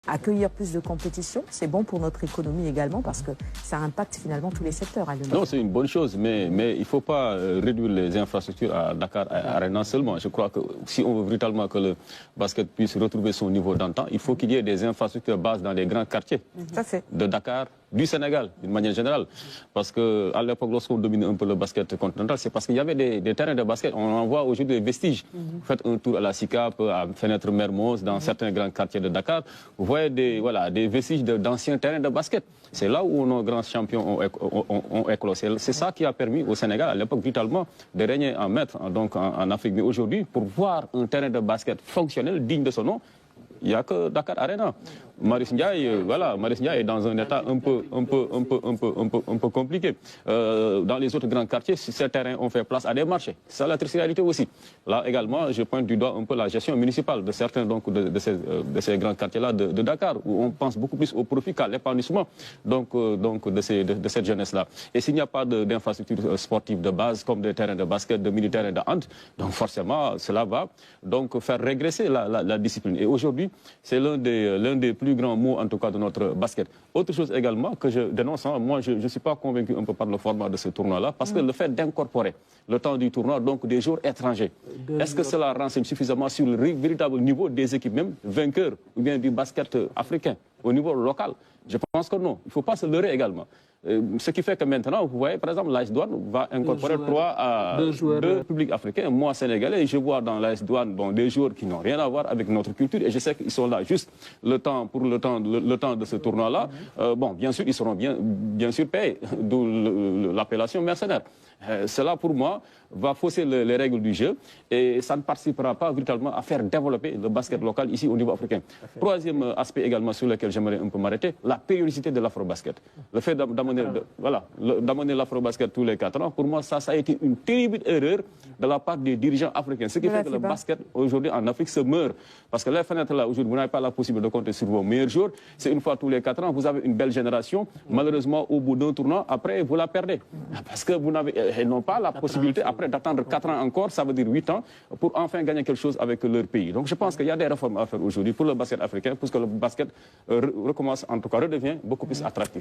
Accueillir plus de compétition, c'est bon pour notre économie également parce que ça impacte finalement tous les secteurs. Non, c'est une bonne chose, mais il ne faut pas réduire les infrastructures à Dakar Arena seulement. Je crois que si on veut véritablement que le basket puisse retrouver son niveau d'antan, il faut qu'il y ait des infrastructures bases dans les grands quartiers de Dakar, du Sénégal, d'une manière générale. Parce qu'à l'époque, lorsqu'on dominait un peu le basket continental, c'est parce qu'il y avait des terrains de basket. On en voit aujourd'hui des vestiges. Vous faites un tour à la SICAP, à Fenêtre Mermoz, dans certains grands quartiers de Dakar. Vous voyez des vestiges d'anciens terrains de basket. C'est là où nos grands champions ont éclosé. C'est ça qui a permis au Sénégal, à l'époque, brutalement, de régner en maître donc en Afrique. Mais aujourd'hui, pour voir un terrain de basket fonctionnel, digne de son nom, il n'y a que Dakar Arena. Marius Ndiaye, Marius Ndiaye est dans un état un peu compliqué. Dans les autres grands quartiers, ces terrains ont fait place à des marchés. C'est la réalité aussi. Là également, je pointe du doigt un peu la gestion municipale de certains de ces grands quartiers-là de Dakar, où on pense beaucoup plus au profit qu'à l'épanouissement de cette jeunesse-là. Et s'il n'y a pas d'infrastructures sportives de base, comme des terrains de basket, de mini-terrains de hand, donc forcément, cela va donc faire régresser la discipline. Et aujourd'hui, c'est l'un des plus grands mots, en tout cas, de notre basket. Autre chose également que je dénonce, moi, je ne suis pas convaincu un peu par le format de ce tournoi-là, parce que le fait d'incorporer le temps du tournoi, donc des joueurs étrangers, est-ce que cela renseigne suffisamment sur le véritable niveau des équipes, même vainqueurs, ou bien du basket africain, au niveau local? Je pense que non. Il ne faut pas se leurrer également. Ce qui fait que maintenant, vous voyez, par exemple, l'AS Douane va incorporer deux publics africains. Moi, Sénégalais, je vois dans l'AS Douane des joueurs qui n'ont rien à voir avec notre culture et je sais qu'ils sont là juste le temps de ce tournoi-là. Bien sûr, ils seront bien sûr payés, d'où l'appellation mercenaire. Cela, pour moi, va fausser les règles du jeu et ça ne participera pas véritablement à faire développer le basket local ici au niveau africain. Troisième aspect également sur lequel j'aimerais un peu m'arrêter, la périodicité de l'afro-basket. Le fait d'amener l'afro-basket tous les 4 ans, pour moi, ça a été une terrible erreur de la part des dirigeants africains. Ce qui fait que le basket aujourd'hui en Afrique se meurt. Parce que les fenêtres là, aujourd'hui, vous n'avez pas la possibilité de compter sur vos meilleurs jours. C'est une fois tous les 4 ans, vous avez une belle génération. Malheureusement, au bout d'un tournoi, après, vous la perdez. Parce que vous n'ont pas la possibilité, après, d'attendre 4 ans encore, ça veut dire 8 ans, pour enfin gagner quelque chose avec leur pays. Donc je pense qu'il y a des réformes à faire aujourd'hui pour le basket africain, pour que le basket recommence, en tout cas redevient beaucoup plus attractif.